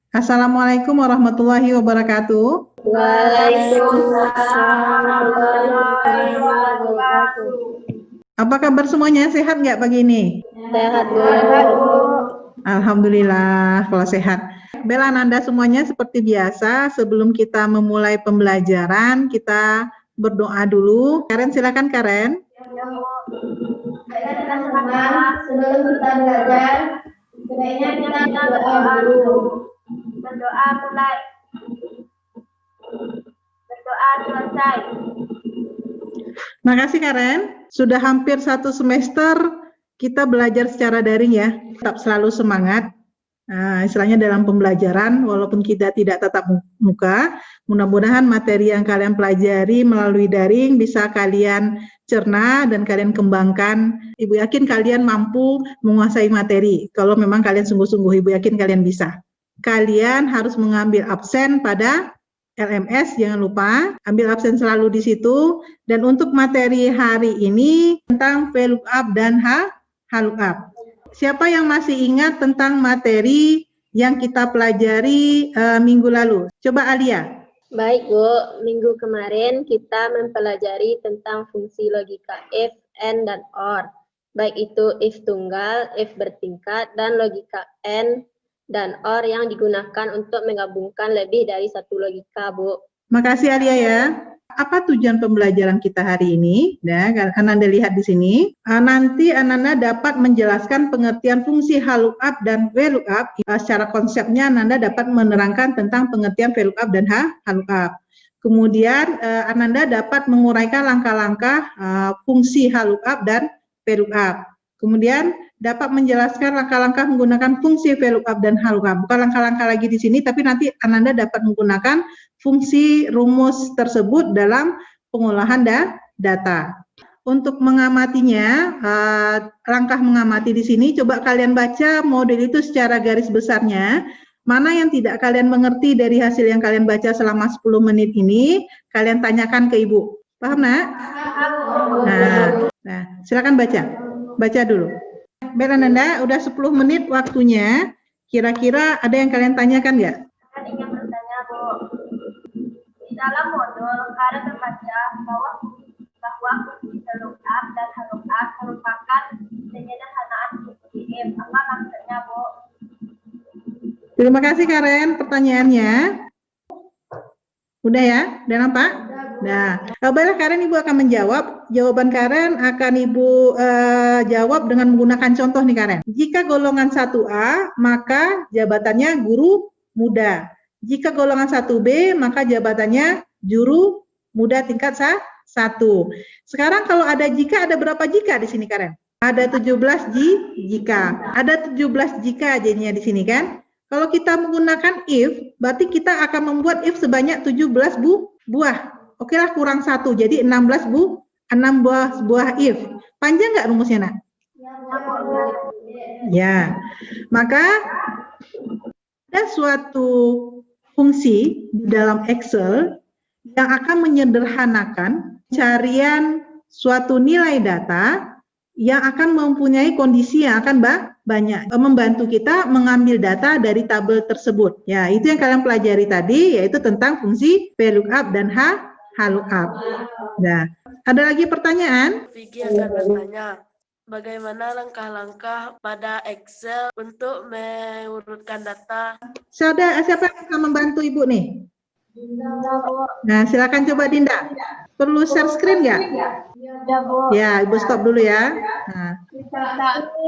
Assalamualaikum warahmatullahi wabarakatuh. Waalaikumsalam warahmatullahi wabarakatuh. Apa kabar semuanya? Sehat nggak pagi ini? Sehat, Bu. Alhamdulillah kalau sehat. Bella Nanda semuanya seperti biasa, sebelum kita memulai pembelajaran, kita berdoa dulu. Karen, silakan Karen. Baiklah teman-teman, sebelum kita belajar, sebaiknya kita berdoa dulu. Berdoa mulai. Berdoa selesai. Makasih Karen. Sudah hampir 1 semester kita belajar secara daring ya. Tetap selalu semangat. Istilahnya dalam pembelajaran, walaupun kita tidak tatap muka, mudah-mudahan materi yang kalian pelajari melalui daring bisa kalian cerna dan kalian kembangkan. Ibu yakin kalian mampu menguasai materi. Kalau memang kalian sungguh-sungguh, Ibu yakin kalian bisa. Kalian harus mengambil absen pada LMS, jangan lupa ambil absen selalu di situ. Dan untuk materi hari ini tentang VLOOKUP dan HLOOKUP. Siapa yang masih ingat tentang materi yang kita pelajari minggu lalu? Coba Alia. Baik, Bu. Minggu kemarin kita mempelajari tentang fungsi logika if, and, dan or. Baik itu if tunggal, if bertingkat, dan logika and dan or yang digunakan untuk menggabungkan lebih dari satu logika, Bu. Makasih Alia ya. Apa tujuan pembelajaran kita hari ini? Ya, Ananda lihat di sini. Nanti Ananda dapat menjelaskan pengertian fungsi HLOOKUP dan VLOOKUP. Secara konsepnya Ananda dapat menerangkan tentang pengertian VLOOKUP dan HLOOKUP. Kemudian Ananda dapat menguraikan langkah-langkah fungsi HLOOKUP dan VLOOKUP. Kemudian dapat menjelaskan langkah-langkah menggunakan fungsi VLOOKUP dan HLOOKUP. Bukan langkah-langkah lagi di sini, tapi nanti Ananda dapat menggunakan fungsi rumus tersebut dalam pengolahan data. Untuk mengamatinya, langkah mengamati di sini, coba kalian baca model itu secara garis besarnya. Mana yang tidak kalian mengerti dari hasil yang kalian baca selama 10 menit ini, kalian tanyakan ke Ibu. Paham, Nak? Nah, silakan baca. Baca dulu. Bella Nanda, udah 10 menit waktunya. Kira-kira ada yang kalian tanyakan nggak? Ada yang bertanya, Bu. Di dalam modul, Karen membaca bahwa fungsi VLOOKUP dan HLOOKUP merupakan penyederhanaan fungsi if. Apa maksudnya, Bu? Terima kasih Karen pertanyaannya. Udah ya? Udah nampak? Nah, baiklah Karen, Ibu akan menjawab. Jawaban Karen akan Ibu jawab dengan menggunakan contoh nih Karen. Jika golongan 1A, maka jabatannya guru muda. Jika golongan 1B, maka jabatannya juru muda tingkat 1. Sekarang kalau ada jika, ada berapa jika di sini Karen? Ada 17 jika. Ada 17 jika jadinya di sini kan? Kalau kita menggunakan if, berarti kita akan membuat if sebanyak 17 buah. Oke lah, kurang 1, jadi 16 buah if. Panjang nggak rumusnya, Nak? Ya, maka ada suatu fungsi di dalam Excel yang akan menyederhanakan pencarian suatu nilai data yang akan mempunyai kondisi yang akan banyak, membantu kita mengambil data dari tabel tersebut. Ya, itu yang kalian pelajari tadi, yaitu tentang fungsi VLOOKUP dan HLOOKUP. Nah, ada lagi pertanyaan? Vicky akan bertanya, bagaimana langkah-langkah pada Excel untuk mengurutkan data? Siapa yang bisa membantu Ibu nih? Nah, silakan coba Dinda. Perlu share screen nggak? Ya, Ibu stop dulu ya. Nah. Berarti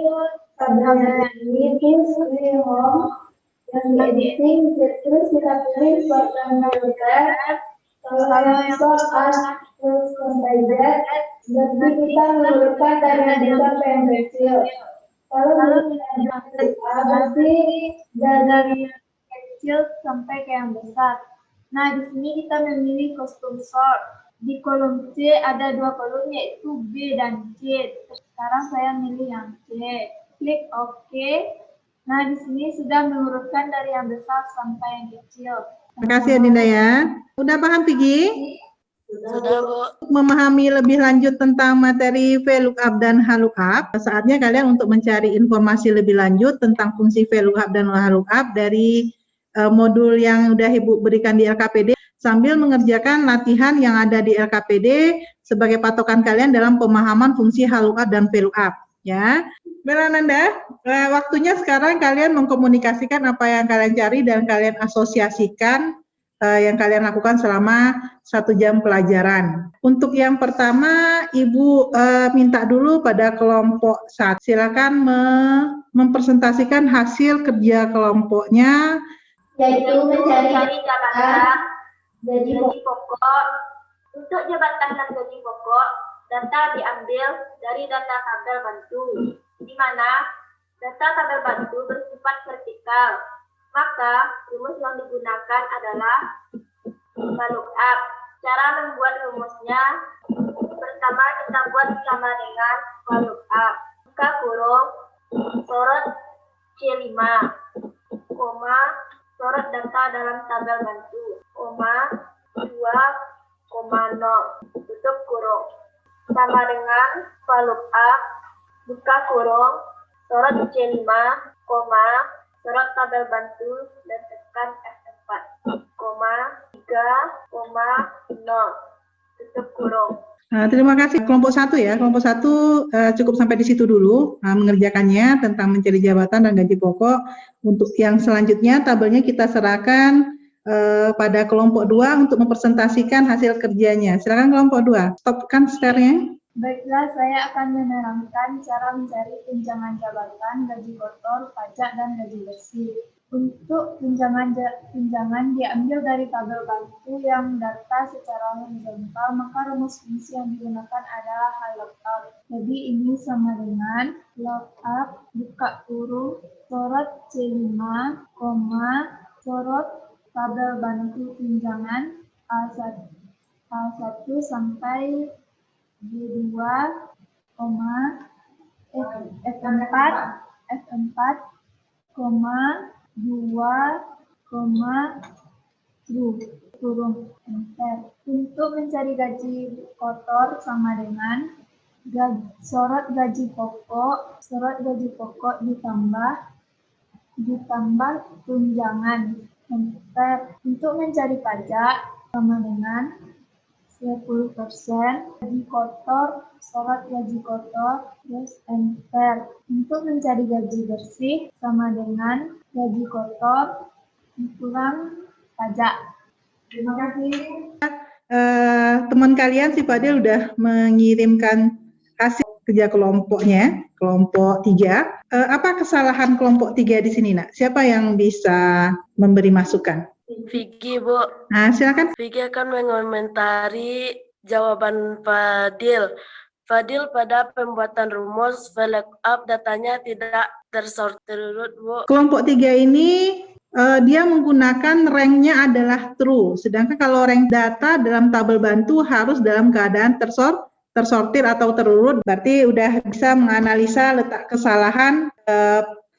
kita menurutkan dari yang besar ke yang kecil. Kalau berarti dari yang kecil sampai ke yang besar. Nah, di sini kita memilih custom sort. Di kolom C ada 2 kolom yaitu B dan C. Sekarang saya milih yang C. Klik OK. Nah, di sini sudah mengurutkan dari yang besar sampai yang kecil. Terima kasih Dinda ya. Udah paham Vicky? Sudah, Bu. Memahami lebih lanjut tentang materi VLOOKUP dan HLOOKUP, saatnya kalian untuk mencari informasi lebih lanjut tentang fungsi VLOOKUP dan HLOOKUP dari modul yang udah Ibu berikan di LKPD sambil mengerjakan latihan yang ada di LKPD sebagai patokan kalian dalam pemahaman fungsi HLOOKUP dan VLOOKUP ya. Belananda, waktunya sekarang kalian mengkomunikasikan apa yang kalian cari dan kalian asosiasikan yang kalian lakukan selama 1 jam pelajaran. Untuk yang pertama, Ibu minta dulu pada kelompok 1. Silakan mempresentasikan hasil kerja kelompoknya. Yaitu mencari jabatan gaji pokok. Untuk jabatan dan gaji pokok, data diambil dari data tabel bantu, di mana data tabel bantu bersifat vertikal. Maka rumus yang digunakan adalah VLOOKUP. Cara membuat rumusnya, pertama kita buat sama dengan VLOOKUP. Buka kurung, sorot C5, koma, sorot data dalam tabel bantu, koma, 2,0, tutup kurung. Sama dengan VLOOKUP, buka kurung, sorot C5, koma, sorot tabel bantu dan tekan F4, 3,0, tutup kurung. Terima kasih. Kelompok 1 ya. Kelompok 1 cukup sampai di situ dulu mengerjakannya tentang mencari jabatan dan gaji pokok. Untuk yang selanjutnya tabelnya kita serahkan pada kelompok 2 untuk mempresentasikan hasil kerjanya. Silakan kelompok 2. Stopkan share-nya. Baiklah, saya akan menerangkan cara mencari tunjangan jabatan, gaji kotor, pajak, dan gaji bersih. Untuk tunjangan diambil dari tabel bantu yang data secara horizontal, maka rumus fungsi yang digunakan adalah HLOOKUP. Jadi ini sama dengan lookup, buka kurung, sorot C5, koma, sorot tabel bantu tunjangan A1 sampai B2, F4, koma, 2, true, kurung, enter. Untuk mencari gaji kotor sama dengan sorot gaji pokok ditambah tunjangan, enter. Untuk mencari pajak sama dengan 10%, gaji kotor, sorot gaji kotor, terus enter. Untuk mencari gaji bersih sama dengan gaji kotor kurang pajak. Terima kasih. Teman kalian si Fadil udah mengirimkan hasil kerja kelompoknya, kelompok 3. Apa kesalahan kelompok 3 di sini, Nak? Siapa yang bisa memberi masukan? Vicky, Bu. Nah, silakan. Vicky akan mengomentari jawaban Fadil. Fadil, pada pembuatan rumus VLOOKUP datanya tidak tersortir urut, Bu. Kelompok 3 ini dia menggunakan ranknya adalah true. Sedangkan kalau rank data dalam tabel bantu harus dalam keadaan tersortir atau terurut. Berarti udah bisa menganalisa letak kesalahan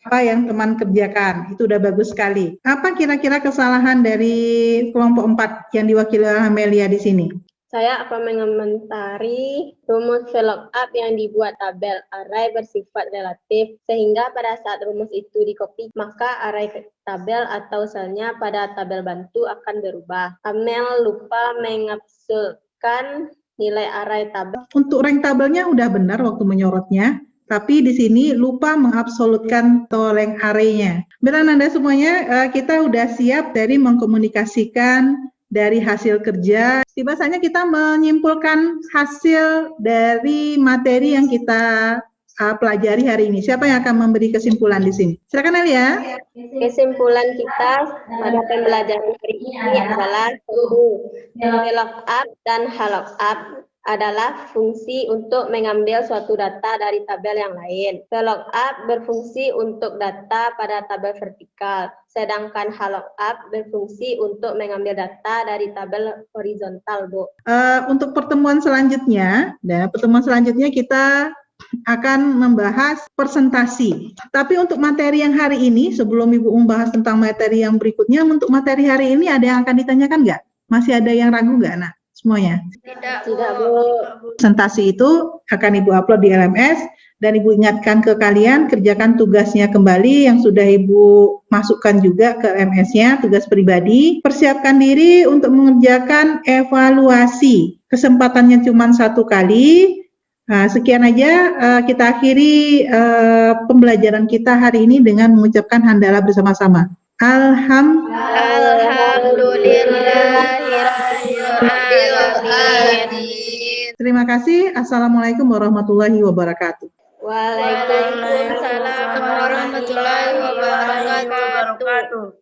apa yang teman kerjakan. Itu udah bagus sekali. Apa kira-kira kesalahan dari kelompok 4 yang diwakili oleh Amelia di sini? Saya akan mengomentari rumus VLOOKUP yang dibuat tabel array bersifat relatif, sehingga pada saat rumus itu dikopi, maka array tabel atau selnya pada tabel bantu akan berubah. Amel lupa mengabsulkan nilai array tabel. Untuk rank tabelnya udah benar waktu menyorotnya, tapi di sini lupa mengabsolutkan rank array-nya. Benar Anda semuanya, kita udah siap dari mengkomunikasikan dari hasil kerja. Tiba-tiba kita menyimpulkan hasil dari materi yang kita pelajari hari ini. Siapa yang akan memberi kesimpulan di sini? Silakan Alia. Kesimpulan kita pada pembelajaran hari ini adalah VLOOKUP dan HLOOKUP adalah fungsi untuk mengambil suatu data dari tabel yang lain. VLOOKUP berfungsi untuk data pada tabel vertikal, sedangkan HLOOKUP berfungsi untuk mengambil data dari tabel horizontal, Bu. Untuk pertemuan selanjutnya, kita akan membahas presentasi. Tapi untuk materi yang hari ini, sebelum Ibu membahas tentang materi yang berikutnya, untuk materi hari ini ada yang akan ditanyakan nggak? Masih ada yang ragu nggak, Nak? Semuanya? Tidak, Bu. Presentasi itu akan Ibu upload di LMS Dan Ibu ingatkan ke kalian, kerjakan tugasnya kembali yang sudah Ibu masukkan juga ke MS-nya, tugas pribadi. Persiapkan diri untuk mengerjakan evaluasi. Kesempatannya cuma 1 kali. Nah, sekian aja, kita akhiri pembelajaran kita hari ini dengan mengucapkan hamdalah bersama-sama. Alhamdulillahirrahmanirrahim. Terima kasih. Assalamualaikum warahmatullahi wabarakatuh. Waalaikumsalam Waalaikumsalam warahmatullahi wabarakatuh.